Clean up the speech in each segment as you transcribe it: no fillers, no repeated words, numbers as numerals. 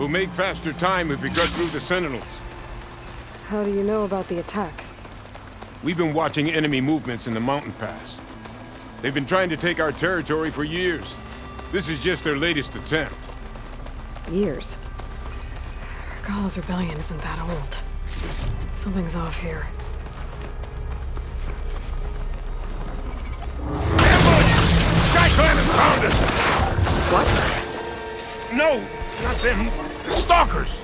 We'll make faster time if we cut through the Sentinels. How do you know about the attack? We've been watching enemy movements in the mountain pass. They've been trying to take our territory for years. This is just their latest attempt. Years? Gall's rebellion isn't that old. Something's off here. Ambush! Skyclan has found us! What? No, not them. The stalkers!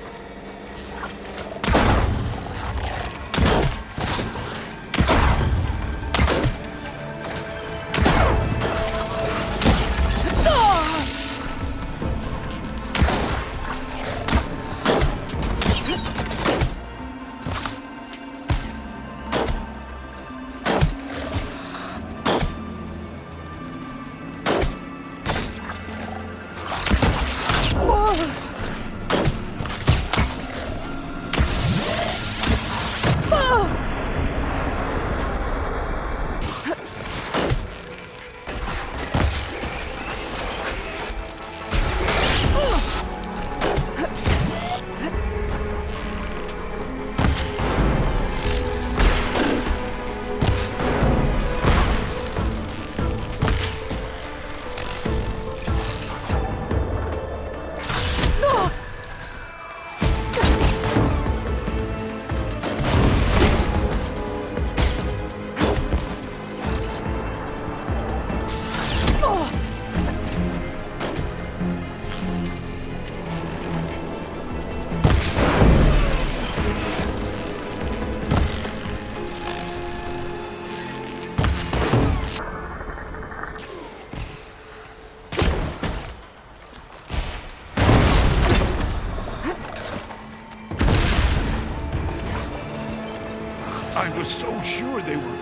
I was so sure they were...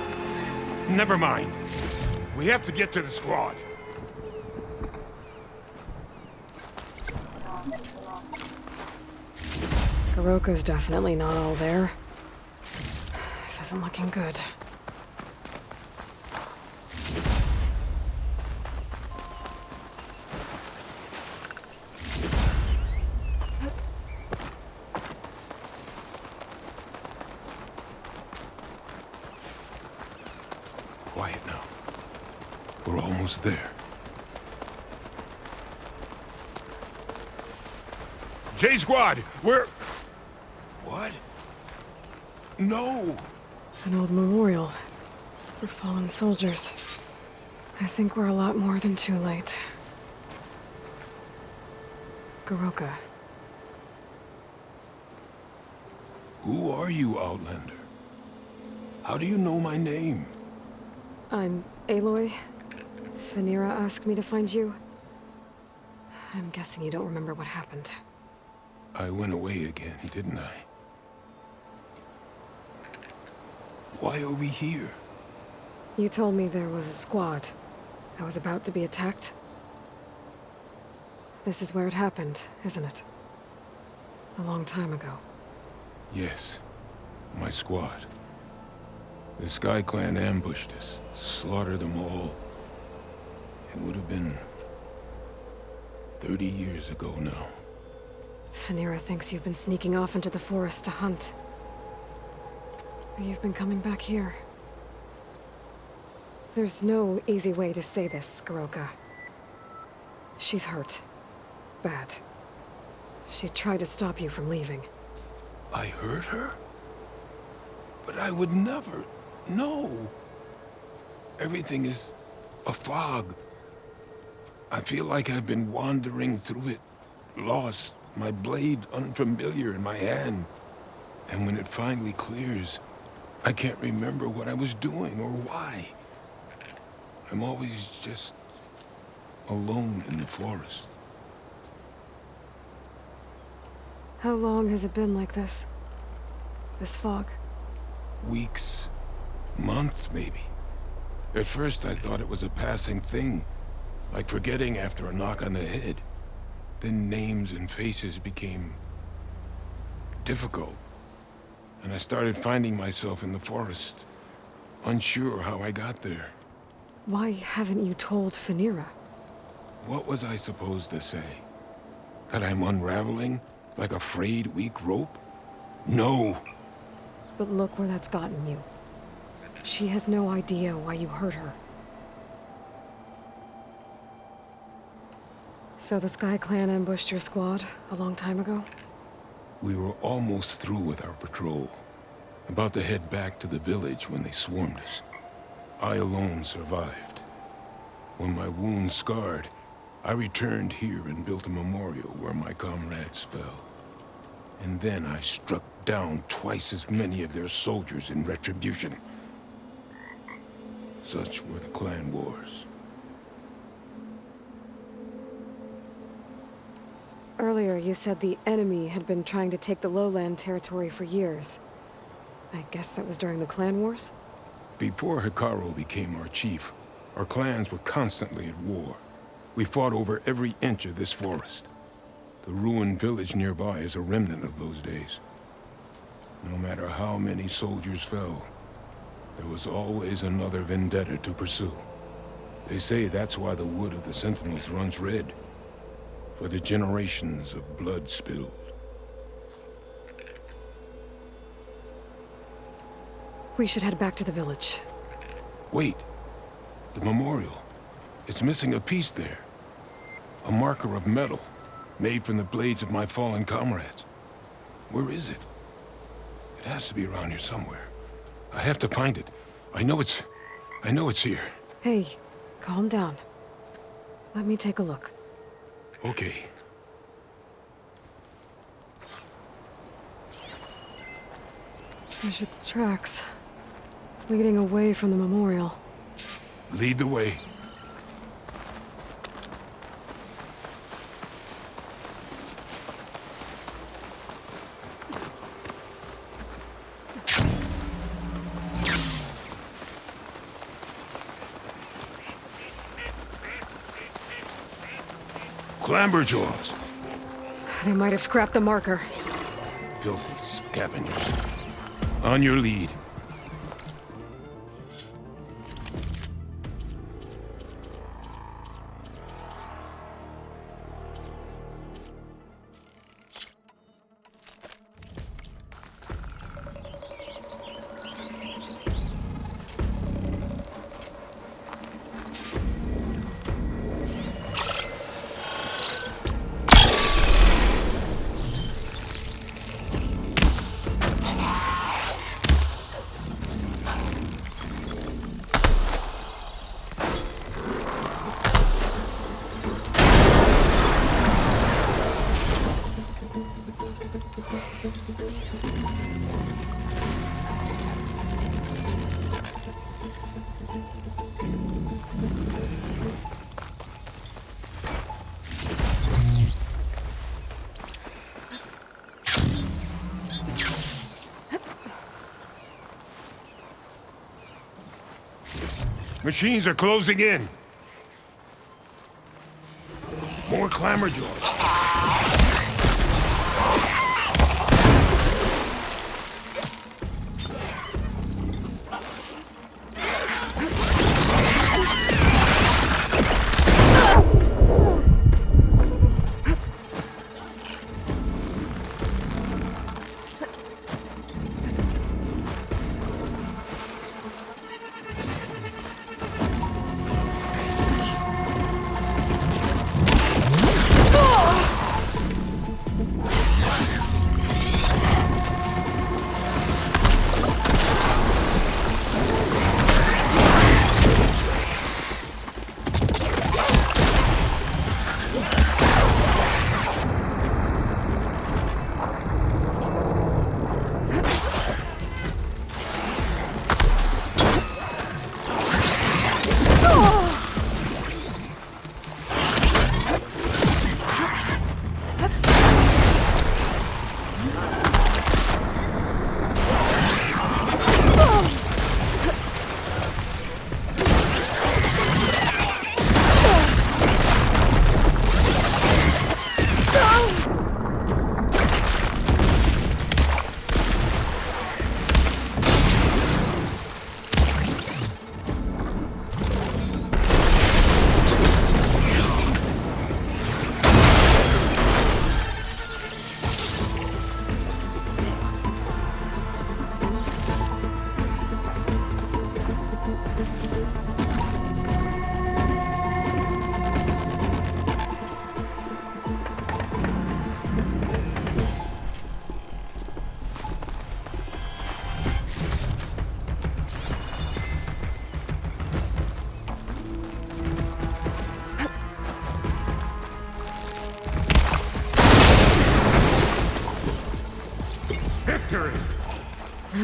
Never mind. We have to get to the squad. Garoka's definitely not all there. This isn't looking good. Quiet now. We're almost there. J-Squad, we're... What? No! An old memorial for fallen soldiers. I think we're a lot more than too late. Garoka. Who are you, Outlander? How do you know my name? I'm Aloy. Phaneera asked me to find you. I'm guessing you don't remember what happened. I went away again, didn't I? Why are we here? You told me there was a squad. I was about to be attacked. This is where it happened, isn't it? A long time ago. Yes. My squad. The Sky Clan ambushed us, slaughtered them all. It would have been 30 years ago now. Phaneera thinks you've been sneaking off into the forest to hunt. Or you've been coming back here. There's no easy way to say this, Garoka. She's hurt. Bad. She tried to stop you from leaving. I hurt her? But I would never... No. Everything is a fog. I feel like I've been wandering through it, lost, my blade unfamiliar in my hand. And when it finally clears, I can't remember what I was doing or why. I'm always just alone in the forest. How long has it been like this? This fog? Weeks, months maybe. At first I thought it was a passing thing, like forgetting after a knock on the head. Then names and faces became difficult, and I started finding myself in the forest, unsure how I got there. Why haven't you told Phaneera? What was I supposed to say? That I'm unraveling? Like a frayed, weak rope? No. But look where that's gotten you. She has no idea why you hurt her. So the Sky Clan ambushed your squad a long time ago? We were almost through with our patrol. About to head back to the village when they swarmed us. I alone survived. When my wounds scarred, I returned here and built a memorial where my comrades fell. And then I struck down twice as many of their soldiers in retribution. Such were the clan wars. Earlier, you said the enemy had been trying to take the lowland territory for years. I guess that was during the clan wars? Before Hikaru became our chief, our clans were constantly at war. We fought over every inch of this forest. The ruined village nearby is a remnant of those days. No matter how many soldiers fell, there was always another vendetta to pursue. They say that's why the wood of the Sentinels runs red. For the generations of blood spilled. We should head back to the village. Wait. The memorial. It's missing a piece there. A marker of metal, made from the blades of my fallen comrades. Where is it? It has to be around here somewhere. I have to find it. I know it's here. Hey, calm down. Let me take a look. Okay. There's your tracks, leading away from the memorial. Lead the way. Clamberjaws. They might have scrapped the marker. Filthy scavengers. On your lead. Machines are closing in. More clamberjaws.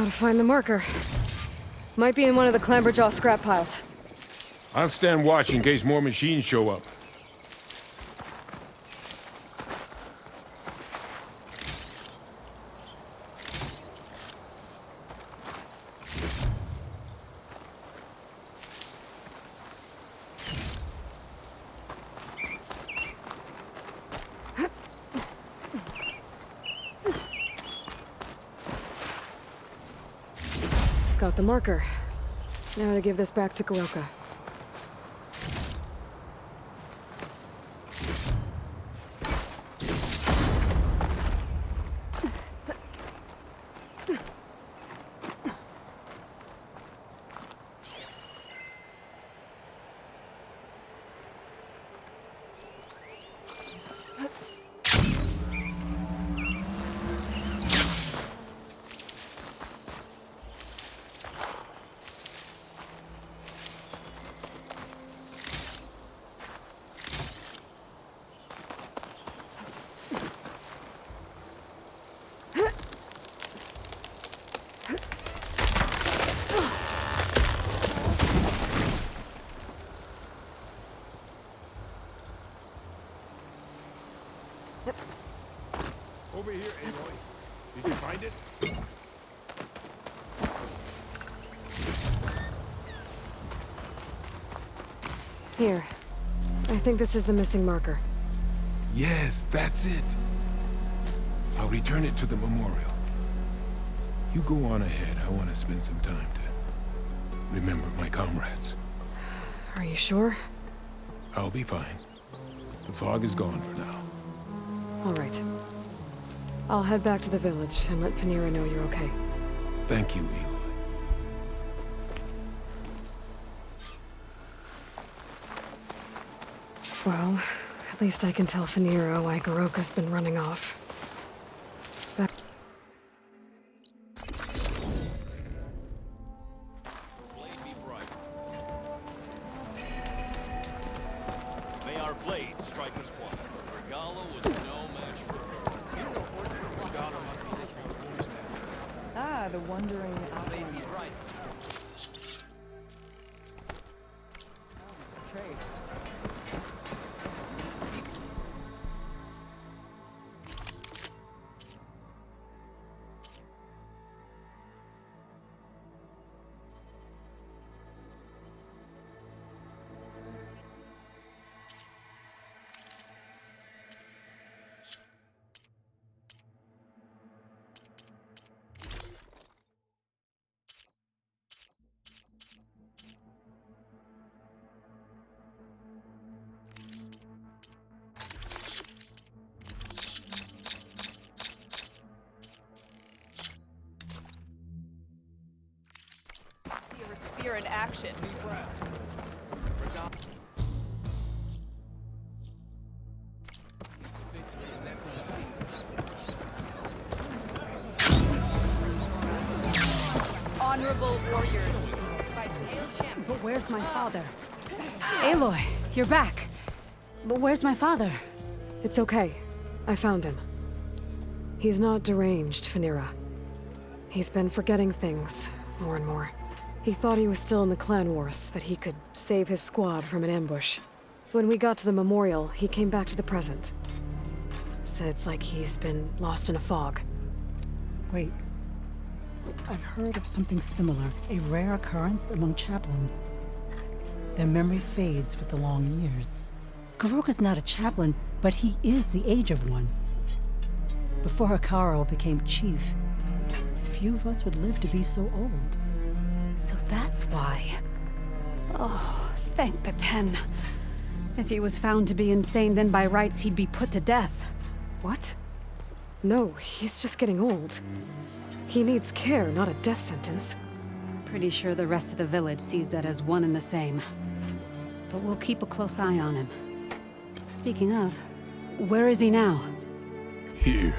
Gotta find the marker. Might be in one of the Clamberjaw scrap piles. I'll stand watch in case more machines show up. Got the marker. Now to give this back to Garoka. Over here, Aloy. Did you find it? Here. I think this is the missing marker. Yes, that's it. I'll return it to the memorial. You go on ahead. I want to spend some time to remember my comrades. Are you sure? I'll be fine. The fog is gone for now. All right. I'll head back to the village and let Phaneira know you're okay. Thank you, Aloy. Well, at least I can tell Phaneira why Garoka's been running off. That Blade be bright. May our blades strike as one. Regala was no match for her. Regala must be the hero. Ah, the wandering Blade be bright. trade. Your spear in action. Honorable warriors. But where's my father? Aloy, you're back. But where's my father? It's okay. I found him. He's not deranged, Phaneira. He's been forgetting things, more and more. He thought he was still in the clan wars, that he could save his squad from an ambush. When we got to the memorial, he came back to the present. Said it's like he's been lost in a fog. Wait. I've heard of something similar, a rare occurrence among chaplains. Their memory fades with the long years. Garoka's not a chaplain, but he is the age of one. Before Hikaru became chief, few of us would live to be so old. So that's why. Oh, thank the 10. If he was found to be insane, then by rights he'd be put to death. What? No, he's just getting old. He needs care, not a death sentence. Pretty sure the rest of the village sees that as one and the same. But we'll keep a close eye on him. Speaking of, where is he now? Here.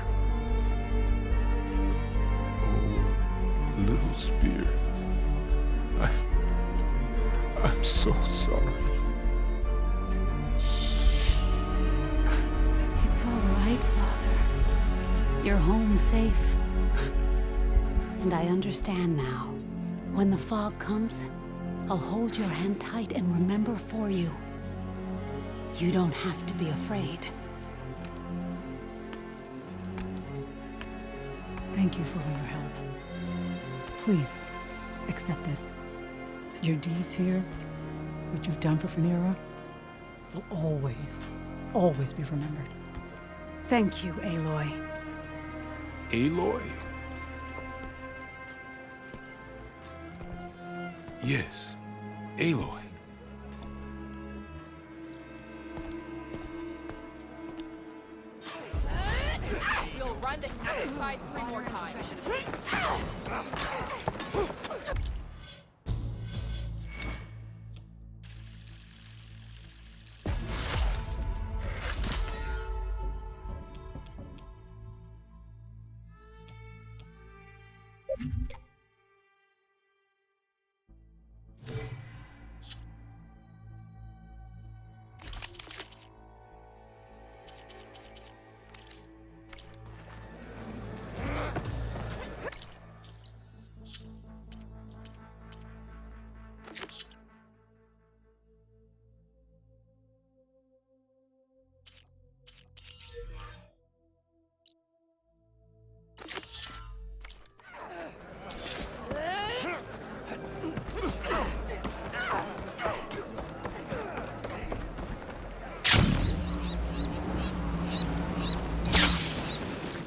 Oh, little spear. I'm so sorry. It's all right, Father. You're home safe. And I understand now. When the fog comes, I'll hold your hand tight and remember for you. You don't have to be afraid. Thank you for all your help. Please, accept this. Your deeds here, what you've done for Phanera, will always, always be remembered. Thank you, Aloy. Aloy? Yes, Aloy. We'll run the exercise 3 more times. I should have seen.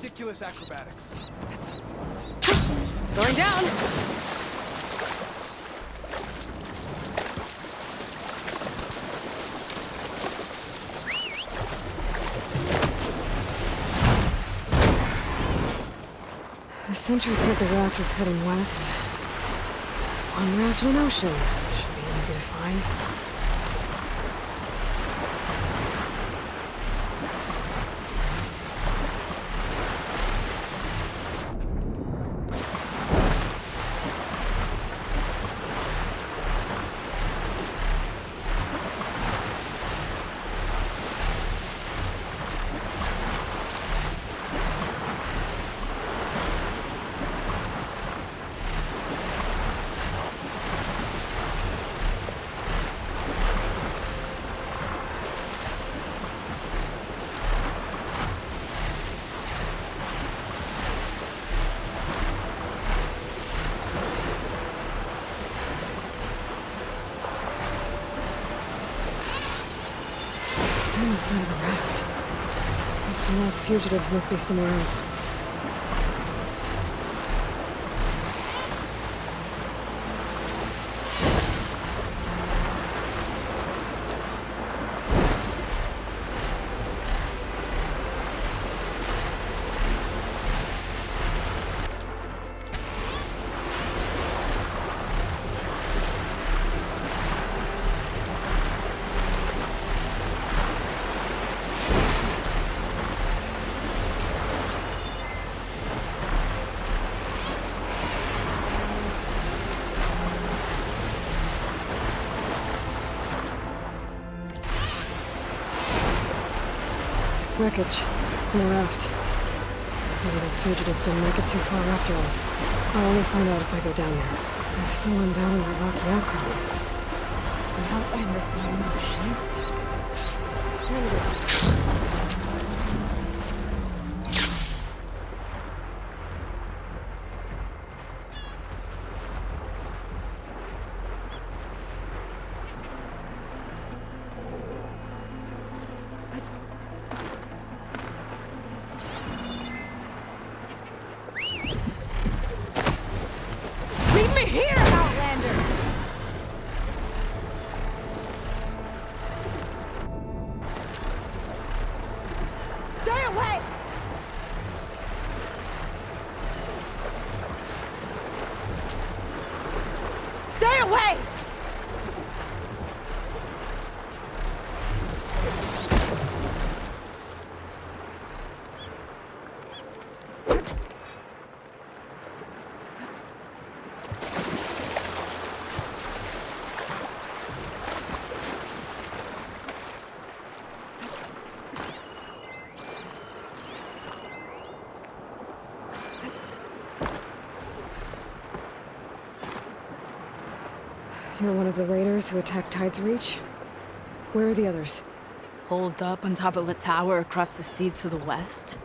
Ridiculous acrobatics. Going down! The sentry said the raft was heading west. One raft in an ocean. Should be easy to find. Still no sign of a raft. East and north fugitives must be somewhere else. Wreckage. And a raft. Maybe those fugitives didn't make it too far after all. I'll only find out if I go down there. There's someone down in that rocky alcove. Now I recognize the sheep. There we go. Leave me here, Outlander! You're one of the raiders who attacked Tide's Reach? Where are the others? Holed up on top of a tower across the sea to the west.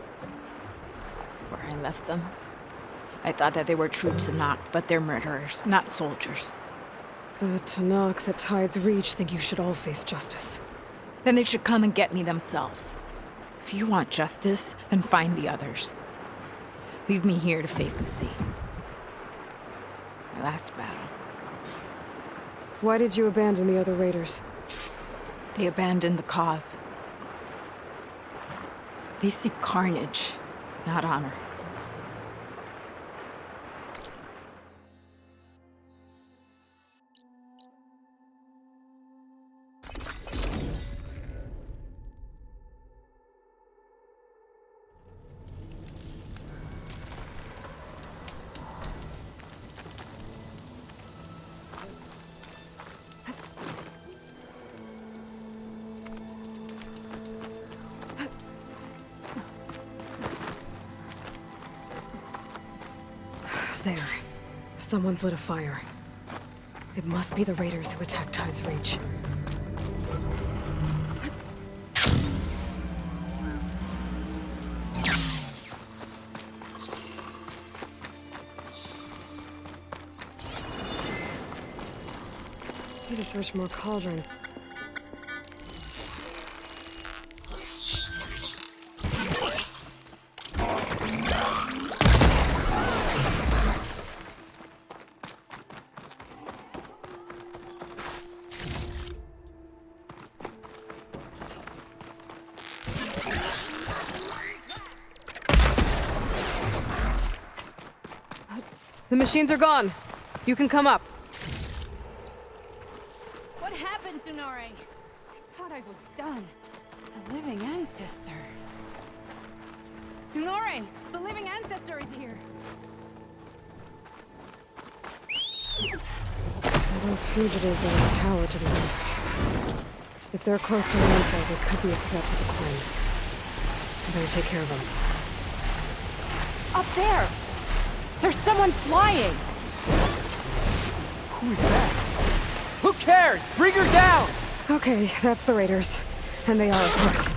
Where I left them. I thought that they were troops of Noct, but they're murderers, not soldiers. The Tanakh that Tide's Reach think you should all face justice. Then they should come and get me themselves. If you want justice, then find the others. Leave me here to face the sea. My last battle. Why did you abandon the other raiders? They abandoned the cause. They seek carnage, not honor. There. Someone's lit a fire. It must be the raiders who attacked Tide's Reach. Need to search more cauldrons. The machines are gone. You can come up. What happened, Sunore? I thought I was done. The living ancestor. Sunore! The living ancestor is here! So those fugitives are in the tower to the west. If they're close to landfall, they could be a threat to the Queen. I better take care of them. Up there! There's someone flying! Who's that? Who cares? Bring her down! Okay, that's the raiders. And they are a threat.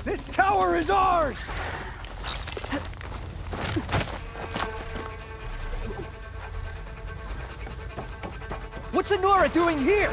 This tower is ours! What's Honora doing here?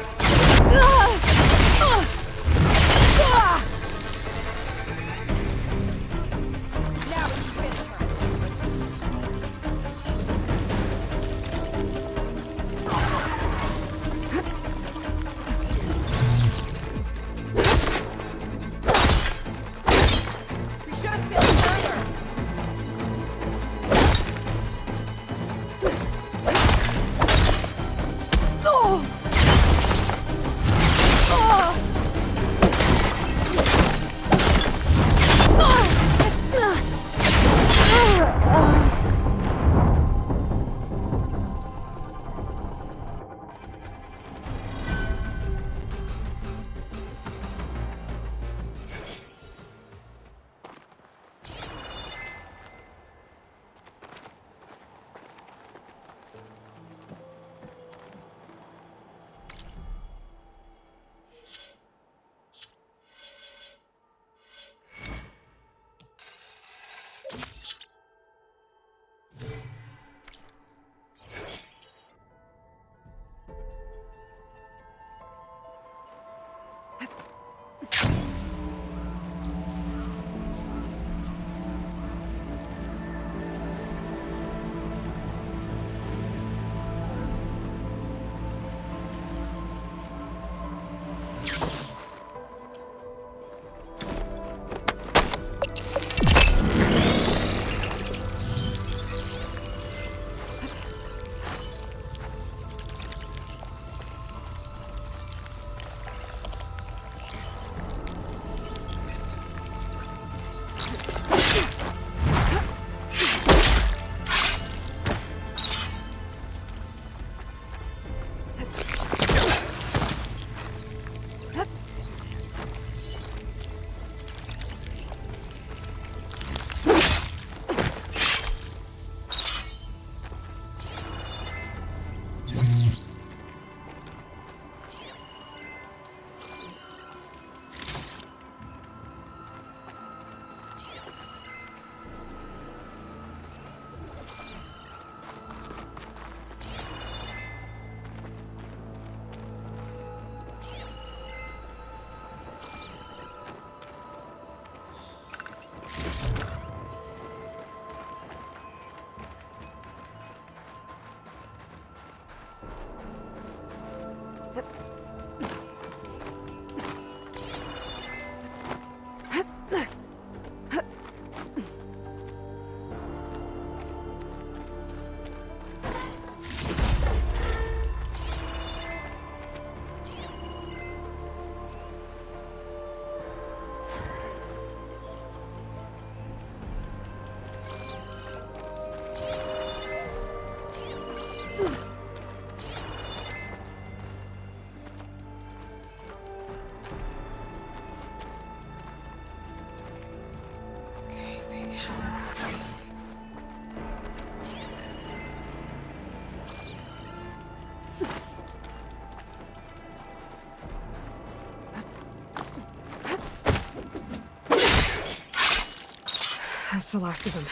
That's the last of them.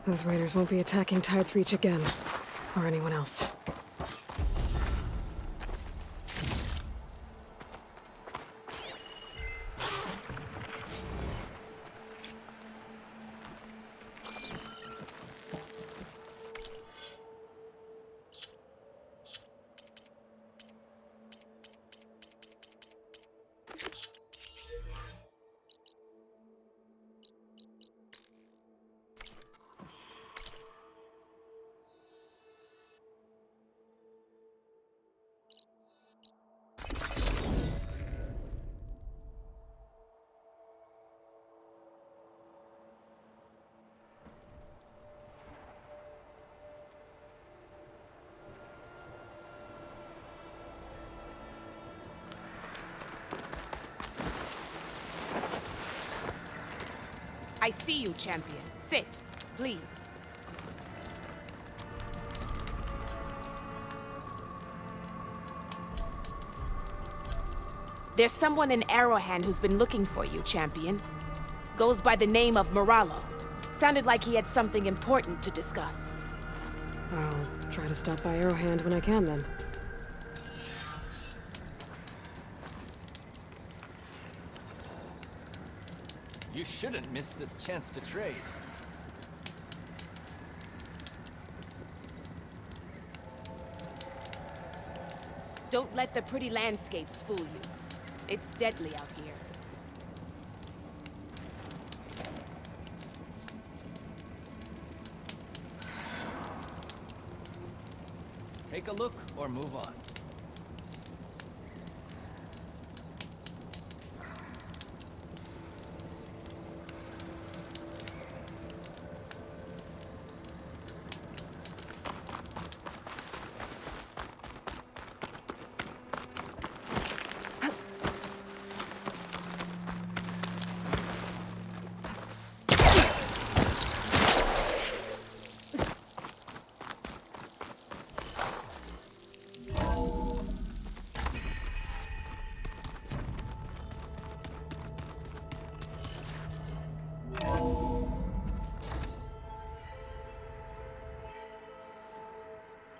Those raiders won't be attacking Tide's Reach again. Or anyone else. I see you, champion. Sit, please. There's someone in Arrowhand who's been looking for you, champion. Goes by the name of Moralo. Sounded like he had something important to discuss. I'll try to stop by Arrowhand when I can, then. You shouldn't miss this chance to trade. Don't let the pretty landscapes fool you. It's deadly out here. Take a look or move on.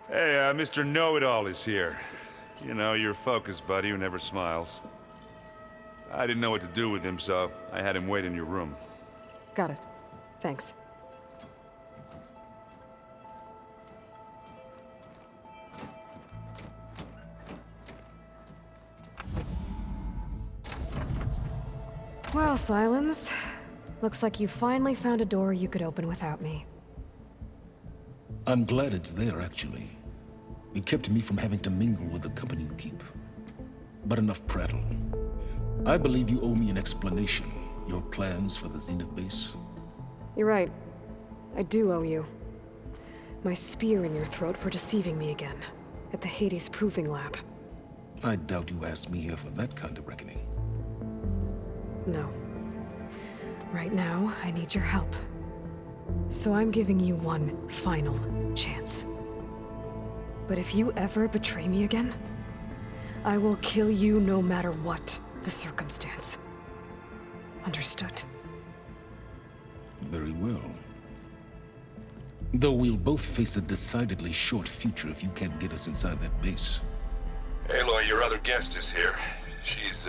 Hey, Mr. Know-It-All is here. You know, your focus buddy who never smiles. I didn't know what to do with him, so I had him wait in your room. Got it. Thanks. Well, Silence. Looks like you finally found a door you could open without me. I'm glad it's there, actually. It kept me from having to mingle with the company you keep. But enough prattle. I believe you owe me an explanation. Your plans for the Zenith base? You're right. I do owe you. My spear in your throat for deceiving me again. At the Hades Proving Lab. I doubt you asked me here for that kind of reckoning. No. Right now, I need your help. So I'm giving you one final chance. But if you ever betray me again, I will kill you no matter what the circumstance. Understood? Very well. Though we'll both face a decidedly short future if you can't get us inside that base. Aloy, your other guest is here. She's,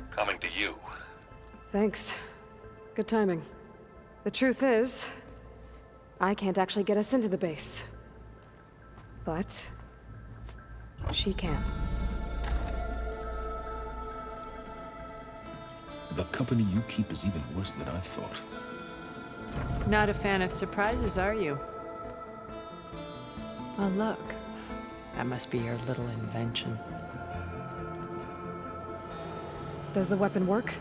coming to you. Thanks. Good timing. The truth is, I can't actually get us into the base. But she can. The company you keep is even worse than I thought. Not a fan of surprises, are you? Oh, look. That must be your little invention. Does the weapon work?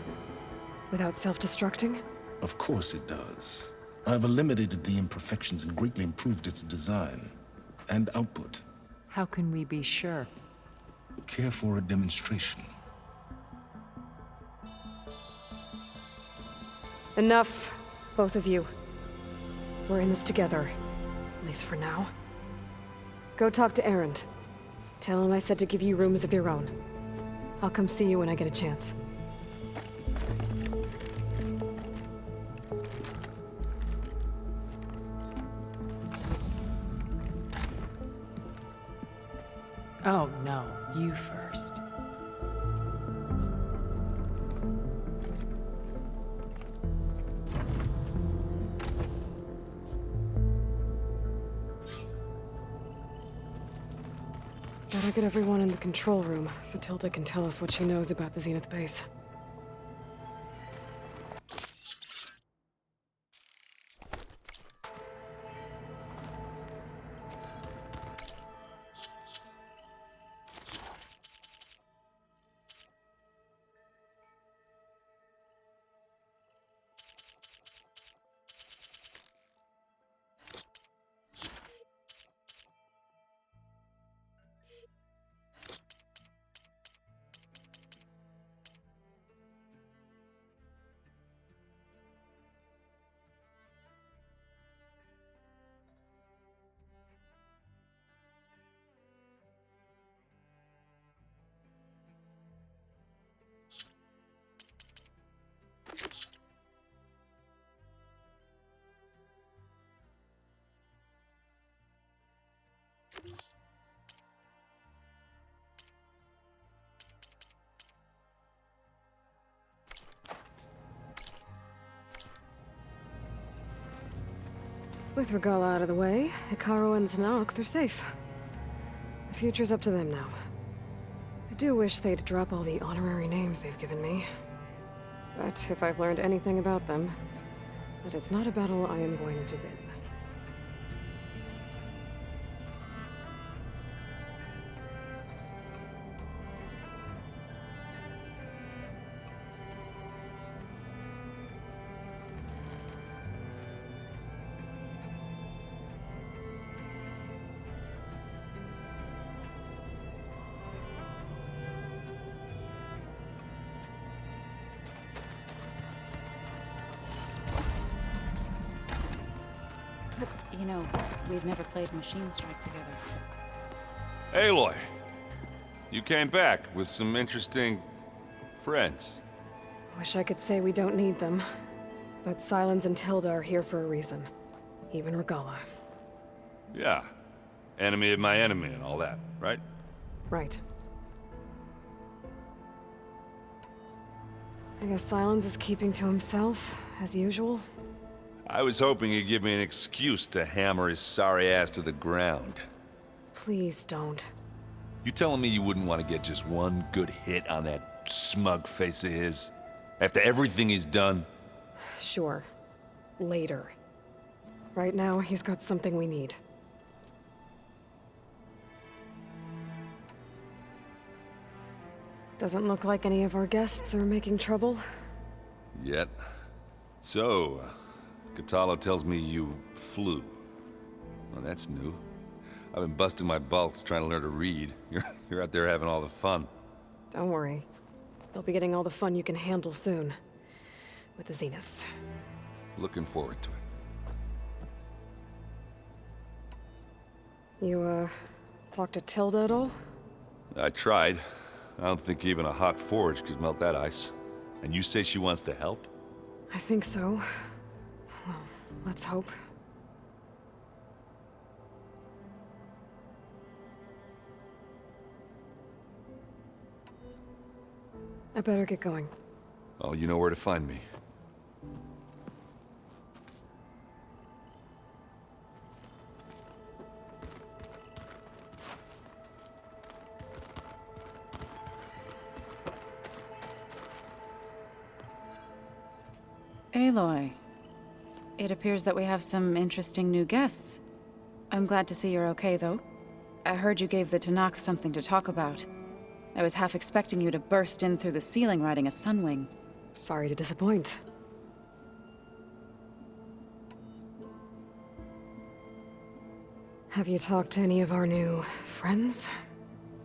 Without self-destructing? Of course it does. I've eliminated the imperfections and greatly improved its design and output. How can we be sure? Care for a demonstration? Enough. both of you. We're in this together. At least for now. Go talk to Erend. Tell him I said to give you rooms of your own. I'll come see you when I get a chance. Oh no, you first. Better get everyone in the control room, so Tilda can tell us what she knows about the Zenith base. With Regala out of the way, Hikaru and Tanakh, they're safe. The future's up to them now. I do wish they'd drop all the honorary names they've given me. But if I've learned anything about them, that is not a battle I am going to win. You know, we've never played Machine Strike together. Aloy, you came back with some interesting friends. Wish I could say we don't need them. But Sylens and Tilda are here for a reason. Even Regala. Yeah. Enemy of my enemy and all that, right? Right. I guess Sylens is keeping to himself, as usual. I was hoping he'd give me an excuse to hammer his sorry ass to the ground. Please don't. You telling me you wouldn't want to get just one good hit on that smug face of his? After everything he's done? Sure. Later. Right now, he's got something we need. Doesn't look like any of our guests are making trouble. Yet. So, Katala tells me you flew. Well, that's new. I've been busting my balls trying to learn to read. You're out there having all the fun. Don't worry. You'll be getting all the fun you can handle soon. With the Zeniths. Looking forward to it. You, talked to Tilda at all? I tried. I don't think even a hot forge could melt that ice. And you say she wants to help? I think so. Well, let's hope. I better get going. Oh, you know where to find me. Aloy. It appears that we have some interesting new guests. I'm glad to see you're okay, though. I heard you gave the Tanakh something to talk about. I was half expecting you to burst in through the ceiling riding a sunwing. Sorry to disappoint. Have you talked to any of our new friends?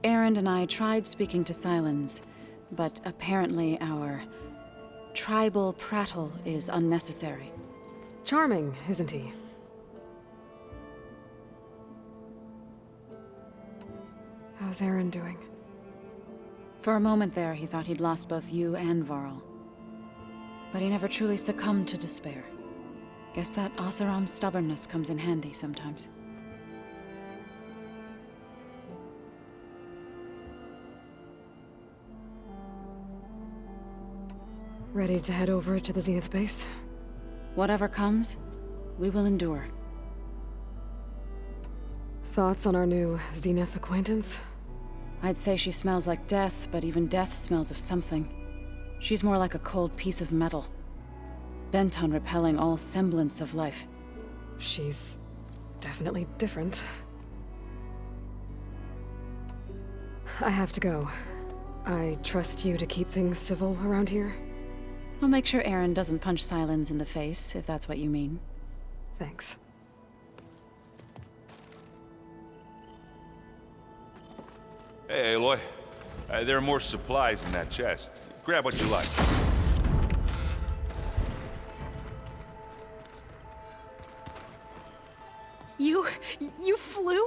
Erend and I tried speaking to Sylens, but apparently our tribal prattle is unnecessary. Charming, isn't he? How's Aaron doing? For a moment there, he thought he'd lost both you and Varl. But he never truly succumbed to despair. Guess that Oseram's stubbornness comes in handy sometimes. Ready to head over to the Zenith base? Whatever comes, we will endure. Thoughts on our new Zenith acquaintance? I'd say she smells like death, but even death smells of something. She's more like a cold piece of metal, bent on repelling all semblance of life. She's definitely different. I have to go. I trust you to keep things civil around here? I'll make sure Aaron doesn't punch Sylens in the face, if that's what you mean. Thanks. Hey, Aloy. There are more supplies in that chest. Grab what you like. You flew?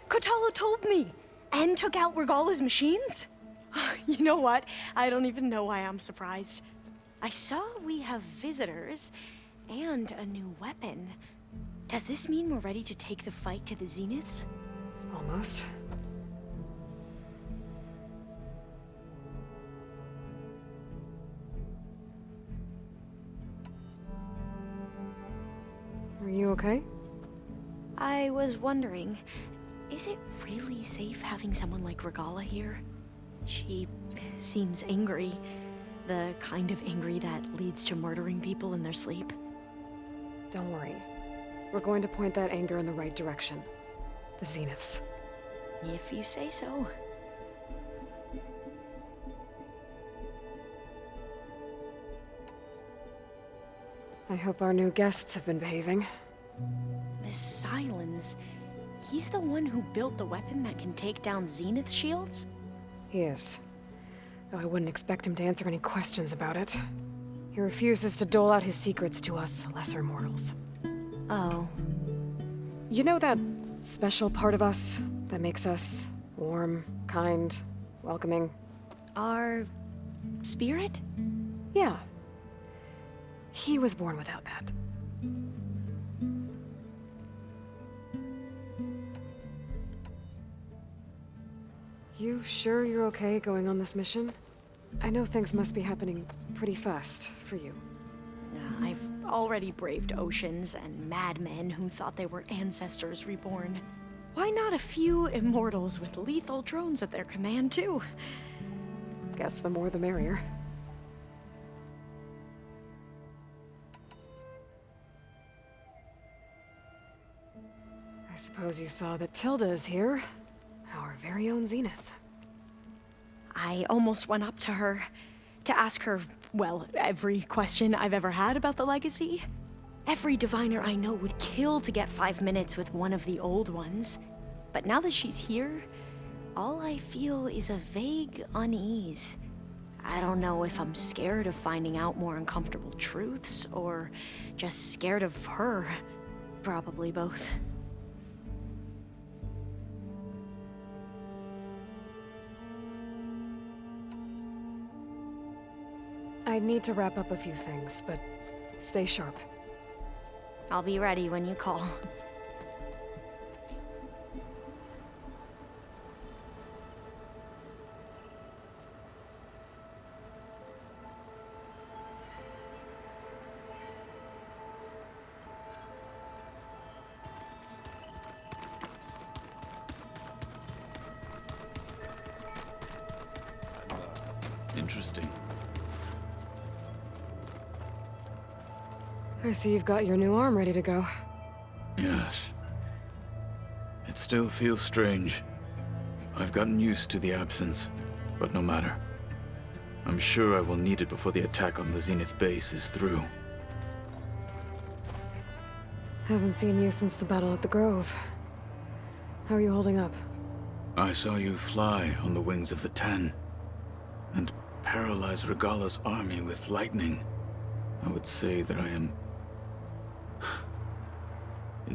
Kotalo told me. And took out Regala's machines? You know what? I don't even know why I'm surprised. I saw we have visitors and a new weapon. Does this mean we're ready to take the fight to the Zeniths? Almost. Are you okay? I was wondering, is it really safe having someone like Regala here? She seems angry. The kind of angry that leads to murdering people in their sleep. Don't worry. We're going to point that anger in the right direction. The Zeniths. If you say so. I hope our new guests have been behaving. Miss Sylens, he's the one who built the weapon that can take down Zenith shields? He is. Though I wouldn't expect him to answer any questions about it. He refuses to dole out his secrets to us lesser mortals. Oh. You know that special part of us that makes us warm, kind, welcoming? Our spirit? Yeah. He was born without that. You sure you're okay going on this mission? I know things must be happening pretty fast for you. I've already braved oceans and madmen who thought they were ancestors reborn. Why not a few immortals with lethal drones at their command, too? Guess the more the merrier. I suppose you saw that Tilda is here. Our very own Zenith. I almost went up to her to ask her, well, every question I've ever had about the legacy. Every diviner I know would kill to get 5 minutes with one of the old ones. But now that she's here, all I feel is a vague unease. I don't know if I'm scared of finding out more uncomfortable truths, or just scared of her. Probably both. I need to wrap up a few things, but stay sharp. I'll be ready when you call. Interesting. I see you've got your new arm ready to go. Yes. It still feels strange. I've gotten used to the absence, but no matter. I'm sure I will need it before the attack on the Zenith base is through. Haven't seen you since the battle at the Grove. How are you holding up? I saw you fly on the wings of the Ten, and paralyze Regala's army with lightning. I would say that I am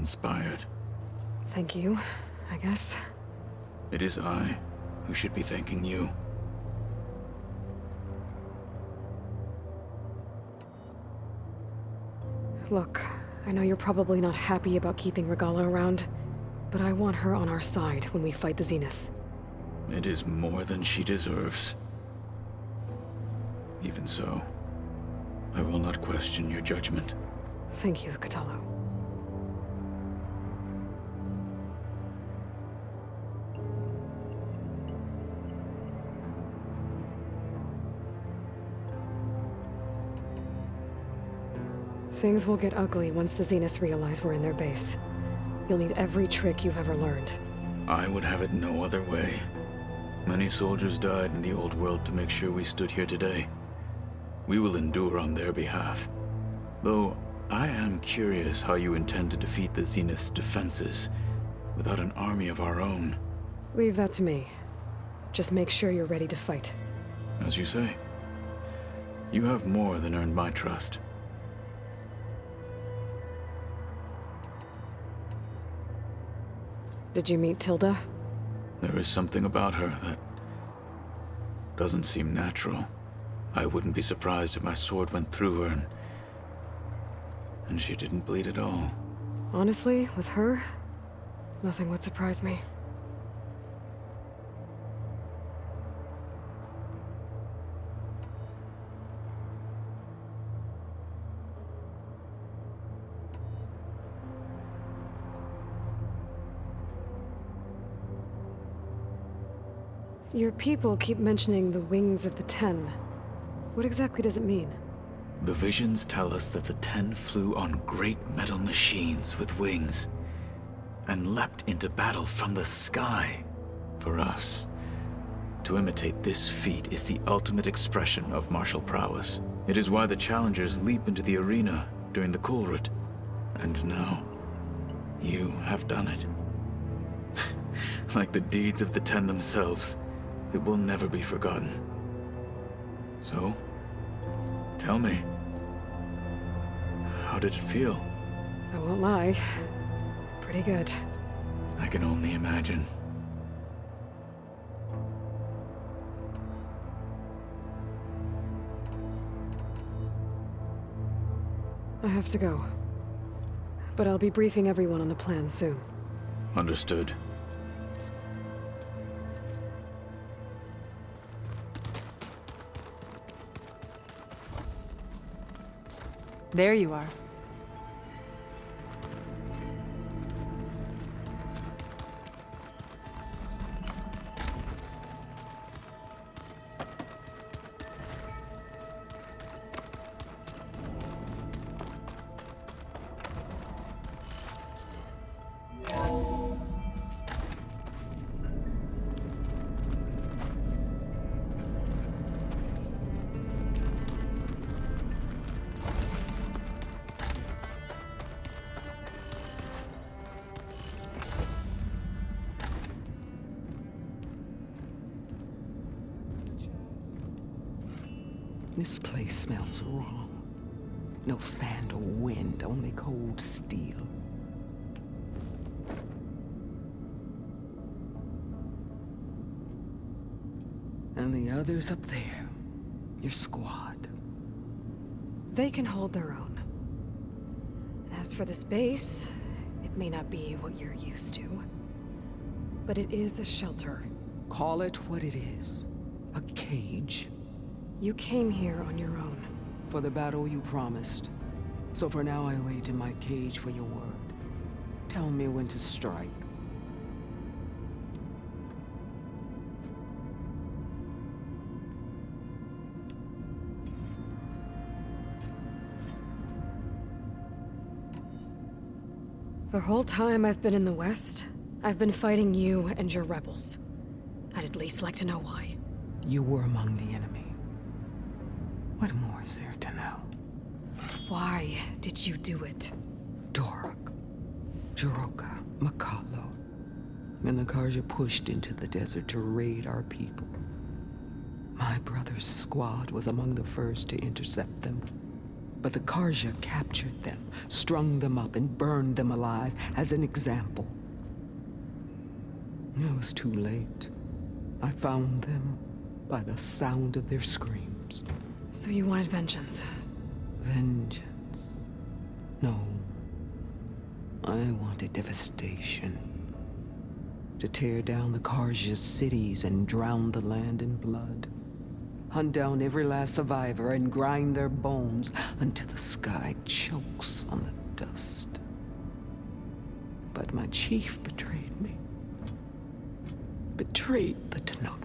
inspired. Thank you, I guess. It is I who should be thanking you. Look, I know you're probably not happy about keeping Regala around, but I want her on our side when we fight the Zeniths. It is more than she deserves. Even so, I will not question your judgment. Thank you, Katalo. Things will get ugly once the Zeniths realize we're in their base. You'll need every trick you've ever learned. I would have it no other way. Many soldiers died in the old world to make sure we stood here today. We will endure on their behalf. Though, I am curious how you intend to defeat the Zenith's defenses without an army of our own. Leave that to me. Just make sure you're ready to fight. As you say. You have more than earned my trust. Did you meet Tilda? There is something about her that doesn't seem natural. I wouldn't be surprised if my sword went through her and she didn't bleed at all. Honestly, with her, nothing would surprise me. Your people keep mentioning the wings of the Ten. What exactly does it mean? The visions tell us that the Ten flew on great metal machines with wings and leapt into battle from the sky. For us, to imitate this feat is the ultimate expression of martial prowess. It is why the challengers leap into the arena during the Kulrut. And now, you have done it. Like the deeds of the Ten themselves, it will never be forgotten. So, tell me, how did it feel? I won't lie. Pretty good. I can only imagine. I have to go. But I'll be briefing everyone on the plan soon. Understood. There you are. This place smells wrong. No sand or wind, only cold steel. And the others up there, your squad. They can hold their own. And as for this base, it may not be what you're used to. But it is a shelter. Call it what it is. A cage. You came here on your own. For the battle you promised. So for now I wait in my cage for your word. Tell me when to strike. The whole time I've been in the West, I've been fighting you and your rebels. I'd at least like to know why. You were among the enemy. What more is there to know? Why did you do it? Dork, Jiroka, Makalo, and the Karja pushed into the desert to raid our people. My brother's squad was among the first to intercept them. But the Karja captured them, strung them up, and burned them alive as an example. It was too late. I found them by the sound of their screams. So you wanted vengeance? Vengeance? No. I wanted devastation. To tear down the Karja's cities and drown the land in blood. Hunt down every last survivor and grind their bones until the sky chokes on the dust. But my chief betrayed me. Betrayed the Tanakh.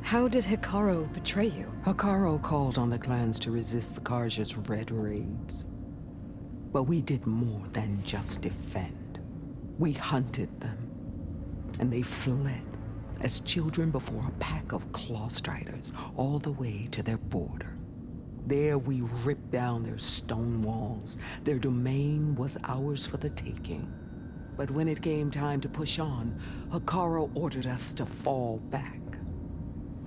How did Hikaru betray you? Hikaru called on the clans to resist the Karja's red raids. But we did more than just defend. We hunted them. And they fled, as children before a pack of claw striders, all the way to their border. There we ripped down their stone walls. Their domain was ours for the taking. But when it came time to push on, Hikaru ordered us to fall back.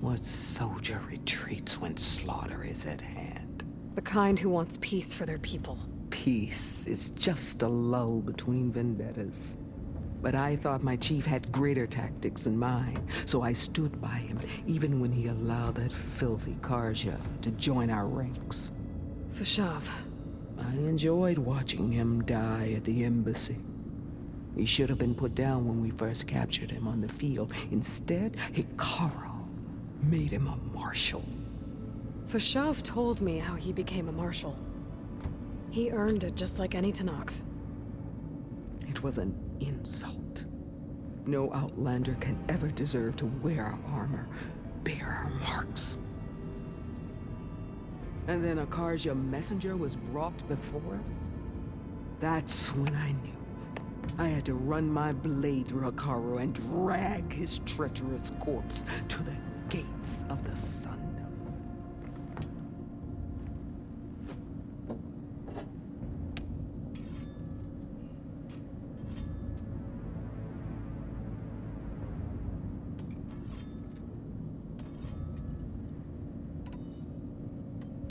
What soldier retreats when slaughter is at hand? The kind who wants peace for their people. Peace is just a lull between vendettas. But I thought my chief had greater tactics than mine, so I stood by him, even when he allowed that filthy Karja to join our ranks. Fashav. I enjoyed watching him die at the embassy. He should have been put down when we first captured him on the field. Instead, Hikaru made him a marshal. Fashav told me how he became a marshal. He earned it just like any Tanakh. It was an insult. No Outlander can ever deserve to wear our armor, bear our marks. And then a Karja messenger was brought before us? That's when I knew. I had to run my blade through Hikaru and drag his treacherous corpse to the gates of the sun.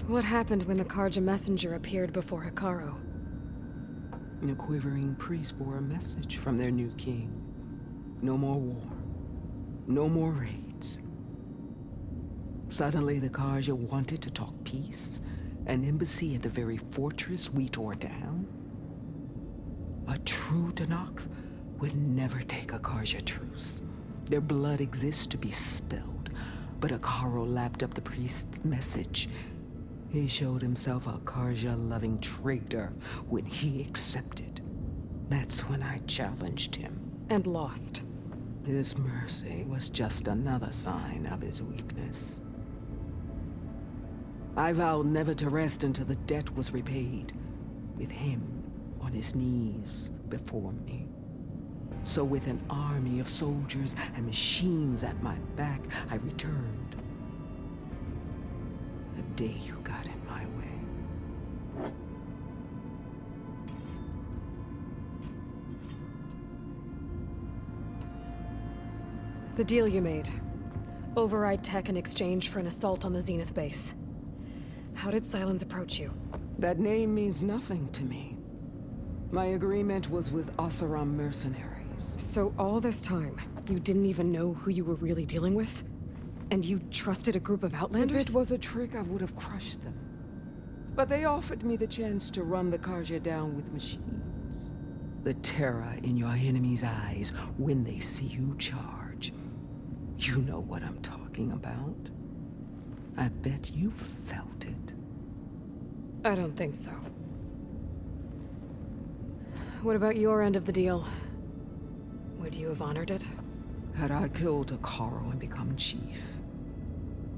What happened when the Karja messenger appeared before Hikaru? The quivering priests bore a message from their new king. No more war. No more raids. Suddenly the Karja wanted to talk peace. An embassy at the very fortress we tore down. A true Tanakh would never take a Karja truce. Their blood exists to be spilled. But Hikaru lapped up the priest's message. He showed himself a Karja-loving traitor when he accepted. That's when I challenged him. And lost. His mercy was just another sign of his weakness. I vowed never to rest until the debt was repaid, with him on his knees before me. So with an army of soldiers and machines at my back, I returned. The day you got in my way. The deal you made. Override tech in exchange for an assault on the Zenith base. How did Silence approach you? That name means nothing to me. My agreement was with Oseram mercenaries. So all this time, you didn't even know who you were really dealing with? And you trusted a group of Outlanders? If it was a trick, I would have crushed them. But they offered me the chance to run the Karja down with machines. The terror in your enemy's eyes when they see you charge. You know what I'm talking about. I bet you felt it. I don't think so. What about your end of the deal? Would you have honored it? Had I killed Hikaru and become chief,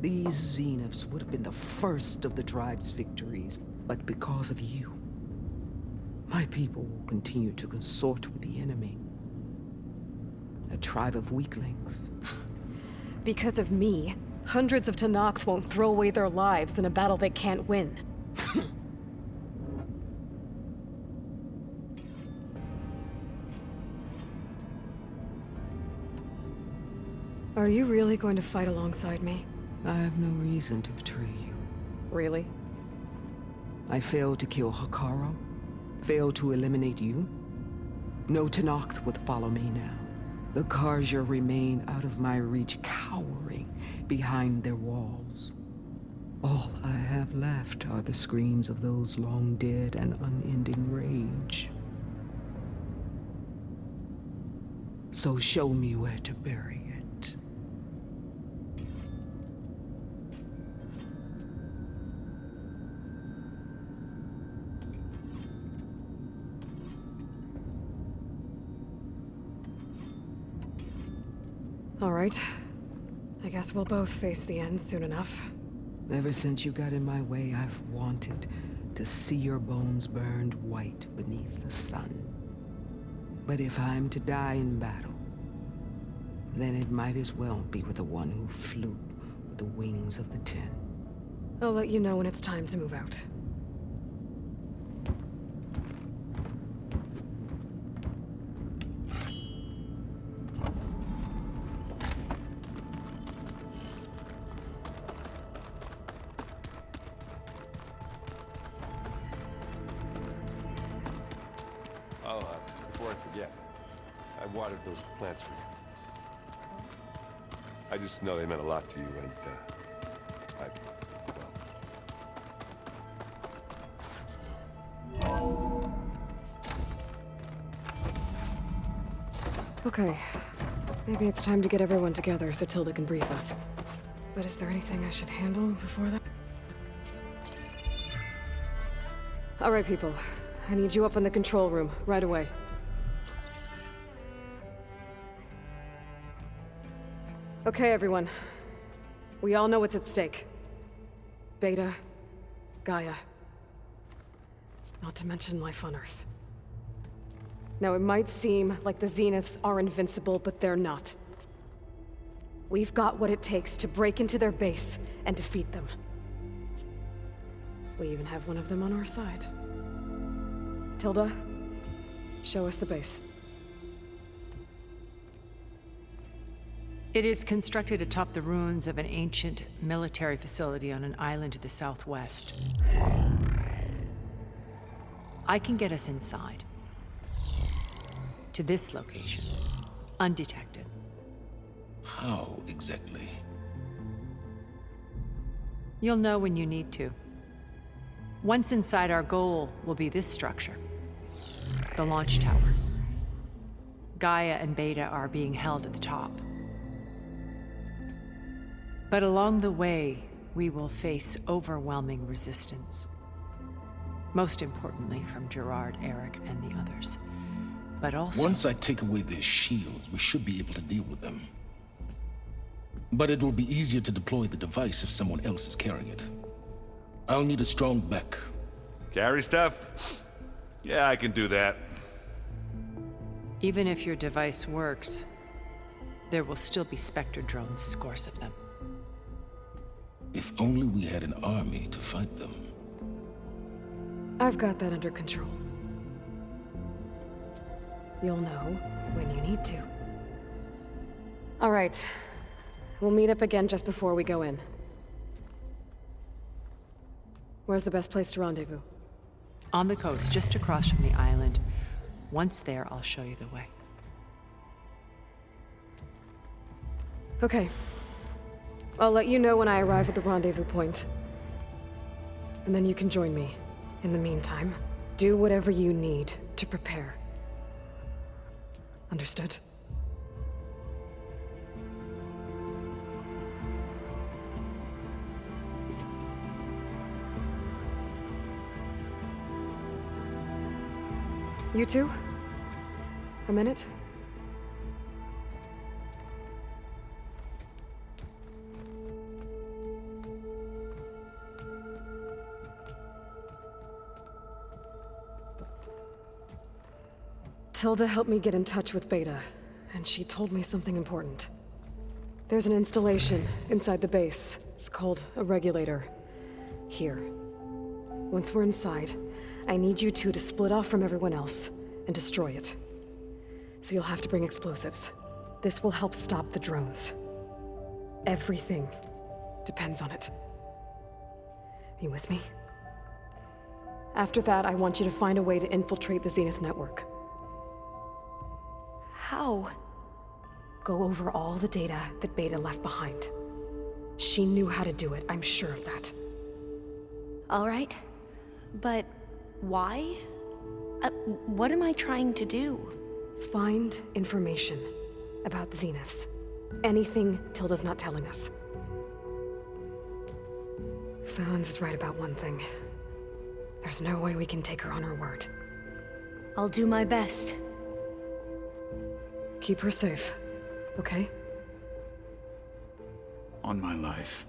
these Zeniths would have been the first of the tribe's victories. But because of you, my people will continue to consort with the enemy. A tribe of weaklings. Because of me, Hundreds of Tenakth won't throw away their lives in a battle they can't win. Are you really going to fight alongside me? I have no reason to betray you. Really? I failed to kill Hakaro, failed to eliminate you. No Tenakth would follow me now. The Karja remain out of my reach, cowering behind their walls. All I have left are the screams of those long dead and unending rage. So show me where to bury it. All right. I guess we'll both face the end soon enough. Ever since you got in my way, I've wanted to see your bones burned white beneath the sun. But if I'm to die in battle, then it might as well be with the one who flew with the wings of the Ten. I'll let you know when it's time to move out. Before I forget, I watered those plants for you. I just know they meant a lot to you, and, well... Okay. Maybe it's time to get everyone together so Tilda can brief us. But is there anything I should handle before that? All right, people. I need you up in the control room, right away. Okay, everyone. We all know what's at stake. Beta, Gaia. Not to mention life on Earth. Now, it might seem like the Zeniths are invincible, but they're not. We've got what it takes to break into their base and defeat them. We even have one of them on our side. Tilda, show us the base. It is constructed atop the ruins of an ancient military facility on an island to the southwest. I can get us inside. To this location, undetected. How exactly? You'll know when you need to. Once inside, our goal will be this structure. The launch tower. Gaia and Beta are being held at the top. But along the way, we will face overwhelming resistance. Most importantly from Gerard, Eric, and the others. But also... Once I take away their shields, we should be able to deal with them. But it will be easier to deploy the device if someone else is carrying it. I'll need a strong back. Carry stuff? Yeah, I can do that. Even if your device works, there will still be Spectre drones, scores of them. If only we had an army to fight them. I've got that under control. You'll know when you need to. All right. We'll meet up again just before we go in. Where's the best place to rendezvous? On the coast, just across from the island. Once there, I'll show you the way. Okay. I'll let you know when I arrive at the rendezvous point. And then you can join me. In the meantime, do whatever you need to prepare. Understood? You two? A minute? Tilda helped me get in touch with Beta, and she told me something important. There's an installation inside the base. It's called a regulator. Here. Once we're inside, I need you two to split off from everyone else and destroy it. So you'll have to bring explosives. This will help stop the drones. Everything depends on it. Are you with me? After that, I want you to find a way to infiltrate the Zenith network. How? Go over all the data that Beta left behind. She knew how to do it, I'm sure of that. All right. But why? What am I trying to do? Find information about the Zeniths. Anything Tilda's not telling us. Silence is right about one thing. There's no way we can take her on her word. I'll do my best. Keep her safe, okay? On my life.